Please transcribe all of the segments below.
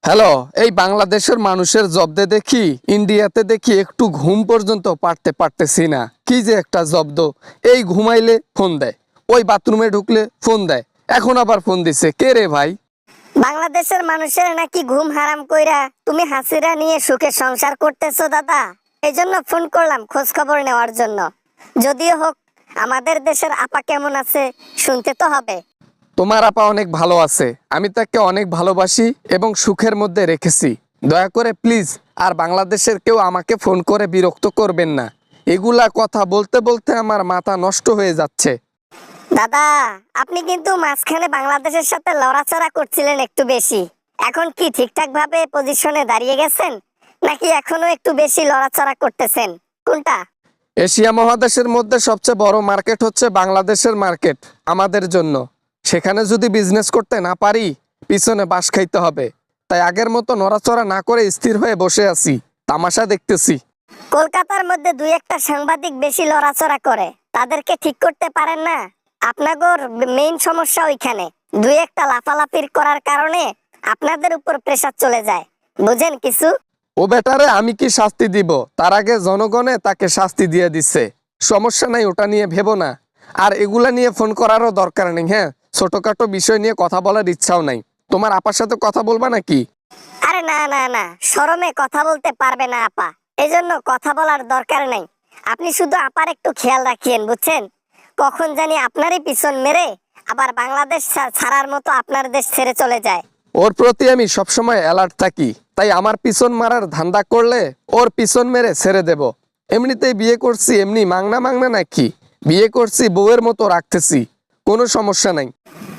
Hello, এই বাংলাদেশের মানুষের জব্দে দেখি ইন্ডিয়াতে দেখি একটু ঘুম পর্যন্ত পারতেছি না। কি যে একটা জব্দ! এই ঘুমাইলে ফোন দেয়, ওই বাথরুমে ঢুকলে ফোন দেয়, এখন আবার ফোন দিছে। কে রে ভাই? বাংলাদেশের মানুষের নাকি ঘুম হারাম কইরা তুমি হাসিরা নিয়ে সুখে সংসার করতেছো দাদা। এই জন্য ফোন করলাম খোঁজ খবর নেওয়ার জন্য। যদিও হোক, আমাদের দেশের আপা কেমন আছে শুনতে তো হবে। তোমার আপা অনেক ভালো আছে, আমি তাকে অনেক ভালোবাসি এবং সুখের মধ্যে রেখেছি। দয়া করে প্লিজ আর বাংলাদেশের কেউ আমাকে ফোন করে বিরক্ত করবেন না। এগুলা কথা বলতে বলতে আমার মাথা নষ্ট হয়ে যাচ্ছে। দাদা, আপনি কিন্তু মাঝখানে বাংলাদেশের সাথে লড়াচড়া করছিলেন একটু বেশি। এখন কি ঠিকঠাক ভাবে পজিশনে দাঁড়িয়ে গেছেন, নাকি এখনো একটু বেশি লড়াচড়া করতেছেন? কোনটা? এশিয়া মহাদেশের মধ্যে সবচেয়ে বড় মার্কেট হচ্ছে বাংলাদেশের মার্কেট আমাদের জন্য। সেখানে যদি বিজনেস করতে না পারি, পিছনে বাঁশ খাইতে হবে। তাই আগের মতো নড়াচড়া না করে স্থির হয়ে বসে আছি, তামাশা দেখতেছি। কলকাতার মধ্যে দুই একটা সাংবাদিক বেশি লড়াচড়া করে, তাদেরকে ঠিক করতে পারেন না? আপনাদের মেইন সমস্যা ওইখানে। দুই একটা লাফালাফির করার কারণে আপনাদের উপর প্রেসার চলে যায়, বুঝেন কিছু? ও বেটারে আমি কি শাস্তি দিব? তার আগে জনগণে তাকে শাস্তি দিয়ে দিচ্ছে। সমস্যা নাই, ওটা নিয়ে ভেবো না। আর এগুলা নিয়ে ফোন করারও দরকার নেই। হ্যাঁ, ছোটখাটো বিষয় নিয়ে কথা বলার ইচ্ছাও নাই। তোমার আপার সাথে কথা বলবা নাকি? আরে না না না, শরমে কথা বলতে পারবে না আপা, এজন্য কথা বলার দরকার নাই। আপনি শুধু আপার একটু খেয়াল রাখিয়েন, বুঝছেন? কখন জানি আপনারই পিছন মেরে আবার বাংলাদেশ ছাড়ার মতো আপনার দেশ ছেড়ে চলে যায়। ওর প্রতি আমি সবসময় অ্যালার্ট থাকি, তাই আমার পিছন মারার ধান্দা করলে ওর পিছন মেরে ছেড়ে দেব। এমনিতেই বিয়ে করছি, এমনি মাংনা মাংনা নাকি? বিয়ে করছি, বউয়ের মতো রাখতেছি, কোনো সমস্যা নাই।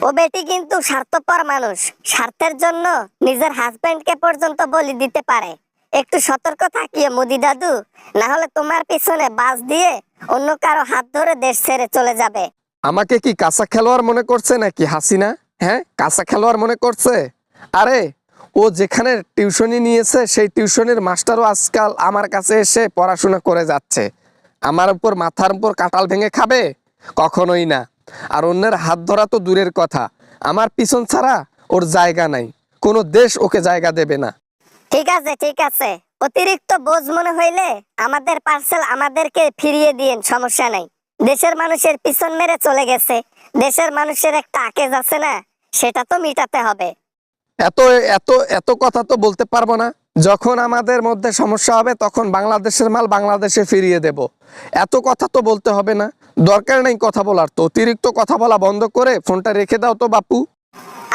ও বেটি কিন্তু স্বার্থপর মানুষ, স্বার্থের জন্য নিজের হাজবেন্ডকে পর্যন্ত বলি দিতে পারে। একটু সতর্ক থাকিও মোদি দাদু, না হলে তোমার পিছনে বাস দিয়ে অন্য কারো হাত ধরে দেশ ছেড়ে চলে যাবে। আমাকে কি কাঁচা খেলোয়াড় মনে করছে নাকি হাসিনা? হ্যাঁ, কাঁচা খেলোয়াড় মনে করছে? আরে, ও যেখানে টিউশনি নিয়েছে সেই টিউশনির মাস্টারও আজকাল আমার কাছে এসে পড়াশোনা করে যাচ্ছে। আমার উপর মাথার উপর কাঁঠাল ভেঙে খাবে? কখনোই না। আর অন্যের হাত ধরা তো দূরের কথা, আমার পিছন ছাড়া ওর জায়গা নাই। কোনো দেশ ওকে জায়গা দেবে না। ঠিক আছে ঠিক আছে, অতিরিক্ত বোঝ মনে হইলে আমাদের পার্সেল আমাদেরকে ফিরিয়ে দিয়েন, সমস্যা নাই। দেশের মানুষের পিছন মেরে চলে গেছে, দেশের মানুষের একটা আকেজ আছে না, সেটা তো মিটাতে হবে। এত এত এত কথা তো বলতে পারবো না। যখন আমাদের মধ্যে সমস্যা হবে তখন বাংলাদেশের মাল বাংলাদেশে ফিরিয়ে দেব। এত কথা তো বলতে হবে না, দরকার নেই কথা বলার। তো অতিরিক্ত কথা বলা বন্ধ করে ফোনটা রেখে দাও তো বাপু।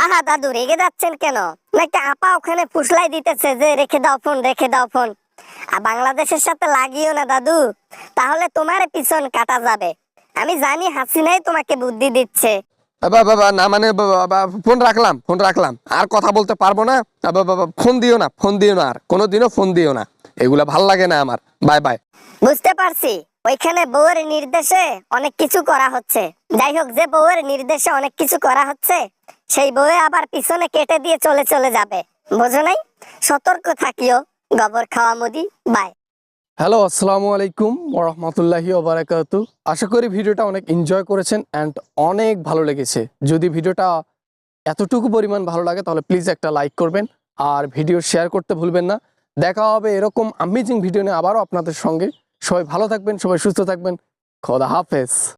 আহা দাদু, রেগে যাচ্ছেন কেন? নাকি আপা ওখানে ফুসলাই দিতেছে যে রেখে দাও ফোন, রেখে দাও ফোন? আর বাংলাদেশের সাথে লাগিও না দাদু, তাহলে তোমার পিছন কাটা যাবে। আমি জানি হাসিনাই তোমাকে বুদ্ধি দিচ্ছে। বাবা না, মানে ফোন রাখলাম, ফোন রাখলাম, আর কথা বলতে পারবো না। বাবা ফোন দিও না, ফোন দিও না, আর কোনোদিনও ফোন দিও না। এগুলা ভাল লাগে না আমার। Bye bye. বুঝতে পারছি, ওইখানে বউয়ের নির্দেশে অনেক কিছু করা হচ্ছে। যাই হোক, যে বউয়ের নির্দেশে অনেক কিছু করা হচ্ছে, সেই বউয়ে আবার পিছনে কেটে দিয়ে চলে যাবে, বোঝো নাই? সতর্ক থাকিও, গোবর খাওয়া মোদি। বাই। হ্যালো, আসসালামু আলাইকুম ওরহমতুল্লাহি ওবারাকাতু। আশা করি ভিডিওটা অনেক এনজয় করেছেন অ্যান্ড অনেক ভালো লেগেছে। যদি ভিডিওটা এতটুকু পরিমাণ ভালো লাগে তাহলে প্লিজ একটা লাইক করবেন আর ভিডিও শেয়ার করতে ভুলবেন না। দেখা হবে এরকম অ্যামেজিং ভিডিও নিয়ে আবারও আপনাদের সঙ্গে। সবাই ভালো থাকবেন, সবাই সুস্থ থাকবেন। খোদা হাফেজ।